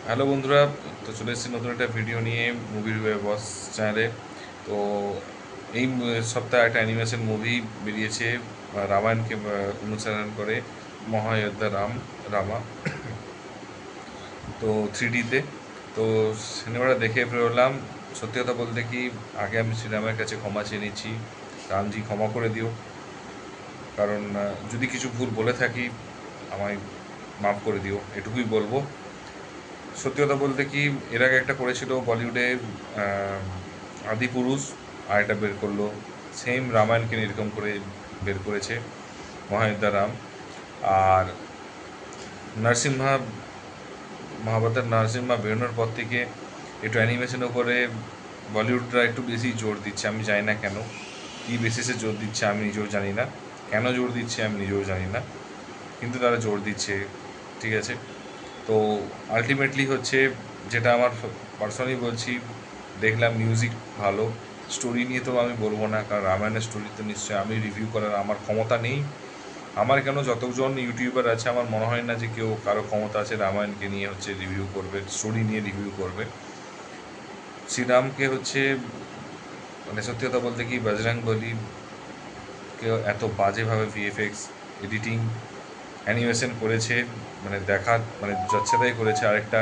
Hello বন্ধুরা, তো চলে এসেছি নতুন একটা ভিডিও নিয়ে মুভি রিভিউ বস চ্যানেলে। তো এই সপ্তাহে একটা অ্যানিমেশন মুভি বেরিয়েছে রামায়ণকে অনুসরণ করে, মহাযোদ্ধা রামা। তো 3D-তে। তো সিনেমাটা দেখে বেরোলাম। সত্যি কথা বলতে কি, আগে আমি শ্রীরামের কাছে ক্ষমা চেয়ে নিচ্ছি। রামজি ক্ষমা করে দিও, কারণ যদি কিছু ভুল বলে থাকি আমায় মাফ করে দিও, এটুকুই বলবো। সত্যি কথা বলতে কি, এর আগে একটা করেছিল বলিউডে, আহ, আদিপুরুষ, আর এটা বের করলো সেম রামায়ণকে নিয়ে এরকম করে বের করেছে, মহাযোদ্ধা রাম। আর নরসিম্হা, মহাভারতের নরসিম্হা বেরোনোর পর থেকে একটু অ্যানিমেশনের উপরে বলিউডরা একটু বেশি জোর দিচ্ছে। আমি জানি না কেন, কী বেসিসে জোর দিচ্ছে আমি নিজেও জানি না, কেন জোর দিচ্ছে আমি নিজেও জানি না, কিন্তু তারা জোর দিচ্ছে। ঠিক আছে। তো আলটিমেটলি হচ্ছে, যেটা আমার পার্সোনালি বলছি, দেখলাম মিউজিক ভালো। স্টোরি নিয়ে তো আমি বলবো না, কারণ রামায়ণের স্টোরি তো নিশ্চয়ই আমি রিভিউ করার আমার ক্ষমতা নেই। আমার কেন, যতজন ইউটিউবার আছে আমার মনে হয় না যে কেউ কারো ক্ষমতা আছে রামায়ণকে নিয়ে হচ্ছে রিভিউ করবে, স্টোরি নিয়ে রিভিউ করবে। শ্রীরামকে হচ্ছে, মানে সত্যি কথা বলতে কি, বজরং বলি কেউ এত বাজেভাবে ভিএফএক্স, এডিটিং, অ্যানিমেশন করেছে, মানে দেখা, মানে যাচ্ছেতাই করেছে। আরেকটা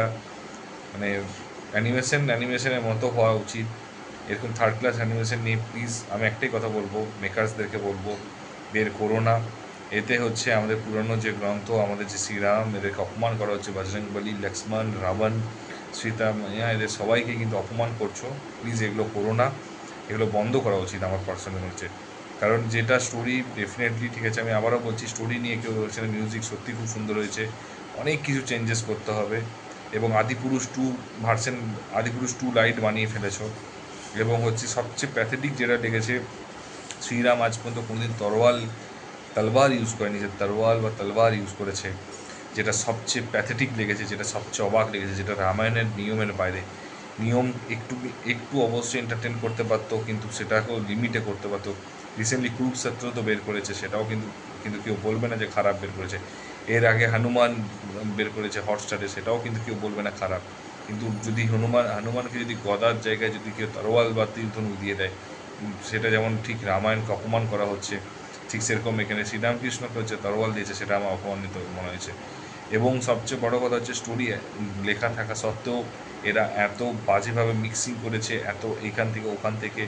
মানে অ্যানিমেশনের মতো হওয়া উচিত। এরকম থার্ড ক্লাস অ্যানিমেশন নিয়ে প্লিজ আমি একটাই কথা বলবো, মেকার্সদেরকে বলবো, বের করো না। এতে হচ্ছে আমাদের পুরনো যে গ্রন্থ, আমাদের যে শ্রীরাম, এদেরকে অপমান করা হচ্ছে। বজরংবলী, লক্ষ্মণ, রাবণ, সীতা মাইয়া, এদের সবাইকে কিন্তু অপমান করছো। প্লিজ এগুলো করো না, এগুলো বন্ধ করা উচিত আমার পার্সোনাল হচ্ছে। কারণ যেটা স্টোরি ডেফিনেটলি ঠিক আছে, আমি আবারও বলছি, স্টোরি নিয়ে কেউ বলছে না, মিউজিক সত্যি খুব সুন্দর হয়েছে, অনেক কিছু চেঞ্জেস করতে হবে। এবং আদিপুরুষ টু লাইট বানিয়ে ফেলেছো। এবং হচ্ছে সবচেয়ে প্যাথেটিক যেটা লেগেছে, শ্রীরাম আজ পর্যন্ত কোনোদিন তলবার ইউজ করেনি, যে তলবার ইউজ করেছে, যেটা সবচেয়ে প্যাথেটিক লেগেছে, যেটা সবচেয়ে অবাক লেগেছে, যেটা রামায়ণের নিয়মের বাইরে। নিয়ম একটু একটু অবশ্যই এন্টারটেন করতে পারতো, কিন্তু সেটাকেও লিমিটে করতে পারতো। রিসেন্টলি কুরুক্ষেত্র তো বের করেছে, সেটাও কিন্তু কিন্তু কেউ বলবে না যে খারাপ বের করেছে। এর আগে হনুমান বের করেছে হটস্টারে, সেটাও কিন্তু কেউ বলবে না খারাপ। কিন্তু যদি হনুমানকে যদি গদার জায়গায় যদি কেউ তরোয়াল বা তীর ধনুক দিয়ে দেয়, সেটা যেমন ঠিক রামায়ণকে অপমান করা হচ্ছে, ঠিক সেরকম এখানে শ্রীরামকৃষ্ণকে হচ্ছে তরোয়াল দিয়েছে, সেটা আমার অপমানিত মনে হয়েছে। এবং সবচেয়ে বড় কথা হচ্ছে, স্টোরি লেখা থাকা সত্ত্বেও এরা এত বাজেভাবে মিক্সিং করেছে, এত এখান থেকে ওখান থেকে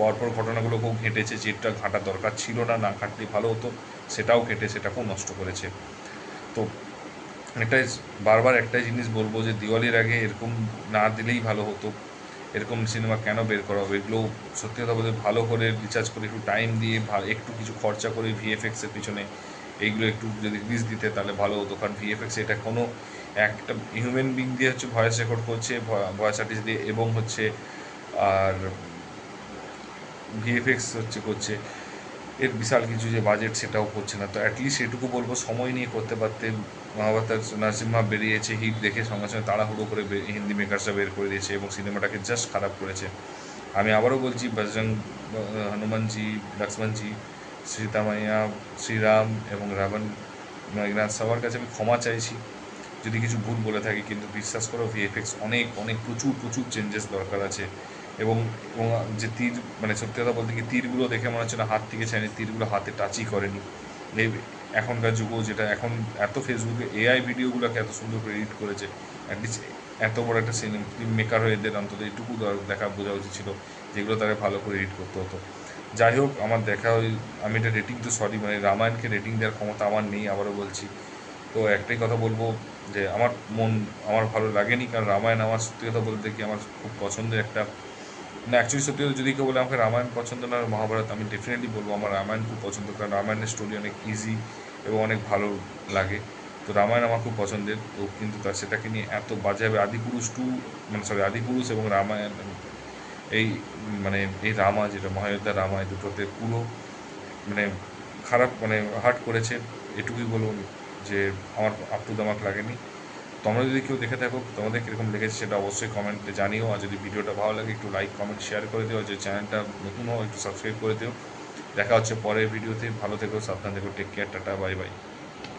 পরপর ঘটনাগুলোকেও ঘেঁটেছে, যেটা ঘাঁটার দরকার ছিল না, না ঘাঁটলেই ভালো হতো, সেটাও ঘেঁটে সেটাকেও নষ্ট করেছে। তো এটাই, বারবার একটাই জিনিস বলবো, যে দিওয়ালির আগে এরকম না দিলেই ভালো হতো। এরকম সিনেমা কেন বের করা হবে? এগুলো সত্যি কথা বলতে ভালো করে রিচার্জ করে, একটু টাইম দিয়ে, একটু কিছু খরচা করে ভিএফএক্সের পিছনে এইগুলো একটু যদি রিলিজ দিতে তাহলে ভালো হতো। কারণ ভিএফএক্স এটা কোনো একটা হিউম্যান বিং দিয়ে হচ্ছে ভয়েস রেকর্ড করছে, ভয়েস আর্টিস্ট দিয়ে, এবং হচ্ছে আর ভিএফএক্স হচ্ছে করছে, এর বিশাল কিছু যে বাজেট সেটাও করছে না। তো অ্যাটলিস্ট এটুকু বলবো, সময় নিয়ে করতে পারতেন। মহাভারতের নরসিম্হা বেরিয়েছে, হিট দেখে সঙ্গে সঙ্গে তাড়াহুড়ো করে হিন্দি মেকার্সরা বের করে দিয়েছে এবং সিনেমাটাকে জাস্ট খারাপ করেছে। আমি আবারও বলছি, হনুমানজি, লক্ষ্মণজি, সীতামাইয়া, শ্রীরাম এবং রাবণ, মেঘনাথ, সবার কাছে আমি ক্ষমা চাইছি যদি কিছু ভুল বলে থাকি। কিন্তু বিশ্বাস করো, ভিএফএক্স অনেক অনেক প্রচুর প্রচুর চেঞ্জেস দরকার আছে। এবং এবং যে তীর, মানে সত্যি কথা বলতে কি, তীরগুলো দেখে মনে হচ্ছে না হাত থেকে ছাড়েনি, তীরগুলো হাতে টাচই করেনি। এই এখনকার যুগও, যেটা এখন এত ফেসবুকে এআই ভিডিওগুলোকে এত সুন্দর করে এডিট করেছে, অ্যাটলিস্ট এত বড় একটা ফিল্ম মেকার হয়ে এদের অন্তত এটুকু দেখা বোঝা উচিত ছিল, যেগুলো তারা ভালো করে এডিট করতে হতো। যাই হোক, আমার দেখা ওই, আমি এটা রেটিং তো সরি, মানে রামায়ণকে রেটিং দেওয়ার ক্ষমতা আমার নেই, আবারও বলছি। তো একটাই কথা বলবো, যে আমার ভালো লাগেনি, কারণ রামায়ণ আমার সত্যি কথা বলতে কি আমার খুব পছন্দের একটা, না অ্যাকচুয়ালি সত্যি কথা যদি কেউ বলে আমাকে রামায়ণ পছন্দ না মহাভারত, আমি ডেফিনেটলি বলবো আমার রামায়ণ খুব পছন্দ, কারণ রামায়ণের স্টোরি অনেক ইজি এবং অনেক ভালো লাগে। তো রামায়ণ আমার খুব পছন্দের। তো কিন্তু তার সেটাকে নিয়ে এত বাজে হবে, আদিপুরুষ টু, মানে সরি, আদিপুরুষ এবং রামায়ণ, এই মানে এই রামা, যেটা মহাযোদ্ধা রামা, এই দুটোতে পুরো মানে খারাপ, মানে হার্ট করেছে। এটুকুই বলবো, যে আমার আপ টু দামাক লাগেনি। তোমরা যদি কেউ দেখে থাকো, তোমাদের কীরকম লেগেছে সেটা অবশ্যই কমেন্টে জানিও। আর যদি ভিডিওটা ভালো লাগে একটু লাইক, কমেন্ট, শেয়ার করে দিও। যে চ্যানেলটা নতুন হও একটু সাবস্ক্রাইব করে দিও। দেখা হচ্ছে পরের ভিডিওতে। ভালো থেকো, সাবধান থেকো, take care, tata, bye by.